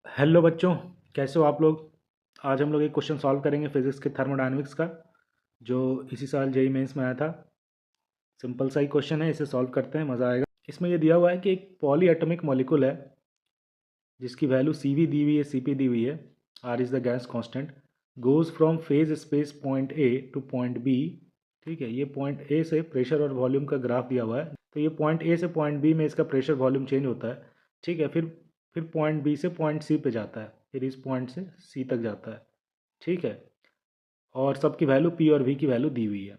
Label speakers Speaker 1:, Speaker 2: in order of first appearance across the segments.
Speaker 1: Hello बच्चों, कैसे हो आप लोग। आज हम लोग एक क्वेश्चन सॉल्व करेंगे फिजिक्स के थर्मोडायनेमिक्स का, जो इसी साल जेई मेंस में आया था। सिंपल सा ही क्वेश्चन है, इसे सॉल्व करते हैं, मज़ा आएगा। इसमें ये दिया हुआ है कि एक पॉली एटॉमिक मॉलिक्यूल है जिसकी वैल्यू सी वी दी हुई है, सी पी दी हुई है, R is the gas constant, goes from phase space point A to point B. ठीक है, ये पॉइंट ए से प्रेशर और वॉल्यूम का ग्राफ दिया हुआ है। तो ये पॉइंट ए से पॉइंट बी में इसका प्रेशर वॉल्यूम चेंज होता है। ठीक है, फिर पॉइंट बी से पॉइंट सी पे जाता है, फिर इस पॉइंट से सी तक जाता है। ठीक है, और सबकी वैल्यू पी और वी की वैल्यू दी हुई है।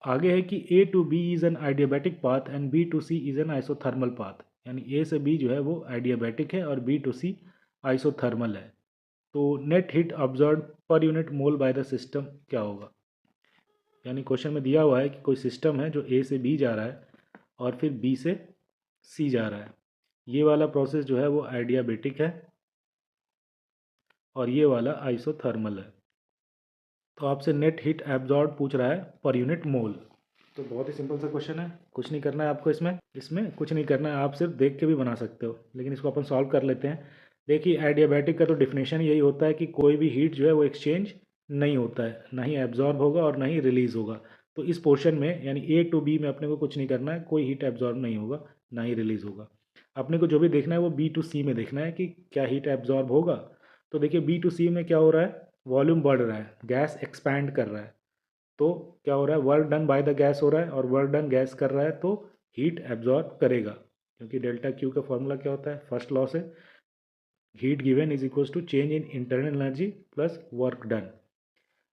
Speaker 1: आगे है कि A to B is an adiabatic path and B to C is an isothermal path. यानी ए से बी जो है वो आइडियाबैटिक है और बी टू सी आइसोथर्मल है। तो net heat observe per unit mole by the system क्या होगा। यानी क्वेश्चन में दिया हुआ है कि कोई सिस्टम है जो ए से बी जा रहा है और फिर बी से सी जा रहा है। ये वाला प्रोसेस जो है वो आइडियाबैटिक है और ये वाला आइसोथर्मल है। तो आपसे नेट हीट एब्जॉर्ब पूछ रहा है पर यूनिट मोल। तो बहुत ही सिंपल सा क्वेश्चन है, कुछ नहीं करना है आपको। इसमें कुछ नहीं करना है, आप सिर्फ देख के भी बना सकते हो, लेकिन इसको अपन सॉल्व कर लेते हैं। देखिए, एडियाबैटिक का तो डिफिनेशन यही होता है कि कोई भी हीट जो है वो एक्सचेंज नहीं होता है, ना ही एब्जॉर्ब होगा और ना ही रिलीज होगा। तो इस पोर्शन में यानी ए टू बी में अपने को कुछ नहीं करना है, कोई हीट एब्जॉर्ब नहीं होगा, ना ही रिलीज होगा। अपने को जो भी देखना है वो बी टू सी में देखना है कि क्या हीट एब्जॉर्ब होगा। तो देखिए, बी टू सी में क्या हो रहा है, वॉल्यूम बढ़ रहा है, गैस एक्सपैंड कर रहा है। तो क्या हो रहा है, work done by the gas हो रहा है, और वर्क डन गैस कर रहा है तो हीट एब्जॉर्ब करेगा। क्योंकि डेल्टा क्यू का फॉर्मूला क्या होता है, फर्स्ट लॉ से, heat given is equals to change in internal energy plus work done.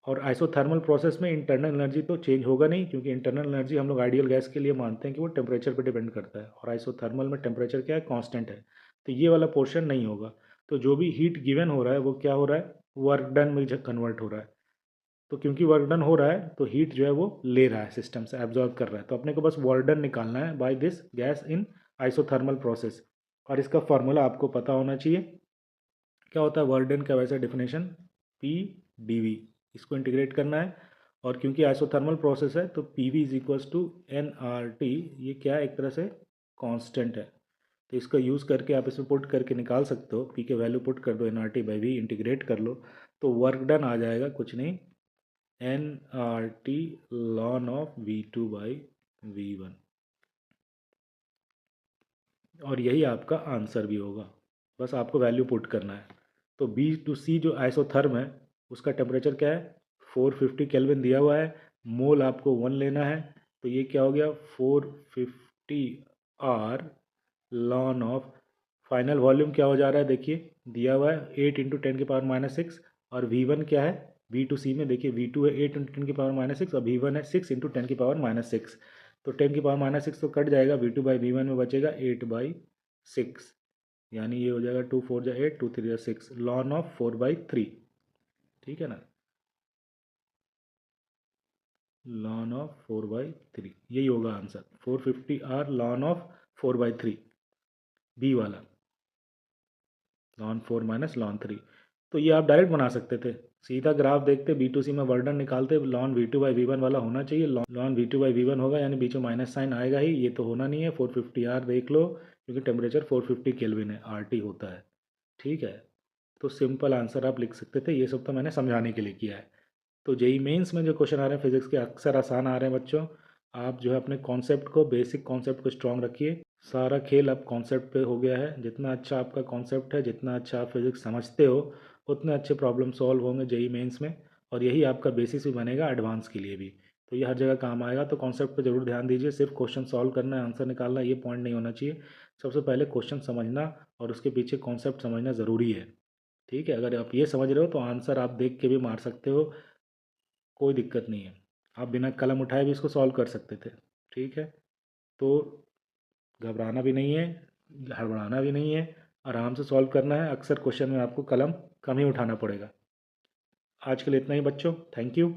Speaker 1: और आइसोथर्मल प्रोसेस में इंटरनल एनर्जी तो चेंज होगा नहीं, क्योंकि इंटरनल एनर्जी हम लोग आइडियल गैस के लिए मानते हैं कि वो टेम्परेचर पर डिपेंड करता है, और आइसोथर्मल में टेम्परेचर क्या है, कांस्टेंट है। तो ये वाला पोर्शन नहीं होगा। तो जो भी हीट गिवन हो रहा है वो क्या हो रहा है, वर्क डन में कन्वर्ट हो रहा है। तो क्योंकि वर्क डन हो रहा है तो हीट जो है वो ले रहा है, सिस्टम से एब्जॉर्ब कर रहा है। तो अपने को बस वर्क डन निकालना है by this gas in isothermal process. और इसका फॉर्मूला आपको पता होना चाहिए। क्या होता है वर्क डन का, वैसा डिफिनेशन पी डी वी, इसको इंटीग्रेट करना है। और क्योंकि आइसोथर्मल प्रोसेस है तो P V is equals to N R T, ये क्या है, एक तरह से कांस्टेंट है। तो इसका यूज़ करके आप इसमें पुट करके निकाल सकते हो, पी के वैल्यू पुट कर दो, N R T by V integrate कर लो, तो वर्क डन आ जाएगा कुछ नहीं, N R T ln of V two by V one. और यही आपका आंसर भी होगा, बस आपको वैल्यू पुट करना है। तो बी टू सी जो आइसोथर्म है उसका टेम्परेचर क्या है, 450 केल्विन दिया हुआ है, मोल आपको 1 लेना है। तो ये क्या हो गया, 450 R ln of, final volume क्या हो जा रहा है, देखिए दिया हुआ है 8 × 10⁻⁶। और वी वन क्या है, वी टू सी में देखिए, वी टू है 8 × 10⁻⁶ और वी वन है 6 × 10⁻⁶। तो 10⁻⁶ तो कट जाएगा, V two by V one में बचेगा 8/6। यानी ये हो जाएगा 2 4 जा 8, 2 3 जा 6, लॉन ऑफ 4/3। ठीक है ना, लॉन ऑफ 4/3, यही होगा answer, 450 R ln of 4/3, B वाला, लॉन 4 माइनस लॉन 3। तो ये आप डायरेक्ट बना सकते थे, सीधा ग्राफ देखते, बी टू सी में वर्डन निकालते, ln V two by V one वाला होना चाहिए, ln V two by V one होगा, यानी बीच में माइनस साइन आएगा ही, ये तो होना नहीं है। 450 आर देख लो, क्योंकि टेम्परेचर 450 केल्विन है, आर टी होता है। ठीक है, तो सिंपल आंसर आप लिख सकते थे, ये सब तो मैंने समझाने के लिए किया है। तो जेई मेंस में जो क्वेश्चन आ रहे हैं फिजिक्स के, अक्सर आसान आ रहे हैं बच्चों। आप जो है अपने कॉन्सेप्ट को, बेसिक कॉन्सेप्ट को स्ट्रॉन्ग रखिए। सारा खेल अब कॉन्सेप्ट पे हो गया है, जितना अच्छा आपका कॉन्सेप्ट है, जितना अच्छा आप फिजिक्स समझते हो, उतने अच्छे प्रॉब्लम सॉल्व होंगे जेई मेंस में। और यही आपका बेसिस भी बनेगा एडवांस के लिए भी। तो ये हर जगह काम आएगा, तो कॉन्सेप्ट पे जरूर ध्यान दीजिए। सिर्फ क्वेश्चन सॉल्व करना है, आंसर निकालना, ये पॉइंट नहीं होना चाहिए। सबसे पहले क्वेश्चन समझना और उसके पीछे कॉन्सेप्ट समझना ज़रूरी है। ठीक है, अगर आप ये समझ रहे हो तो आंसर आप देख के भी मार सकते हो, कोई दिक्कत नहीं है। आप बिना कलम उठाए भी इसको सॉल्व कर सकते थे। ठीक है, तो घबराना भी नहीं है, हड़बड़ाना भी नहीं है, आराम से सॉल्व करना है। अक्सर क्वेश्चन में आपको कलम कम ही उठाना पड़ेगा। आज के लिए इतना ही बच्चों, थैंक यू।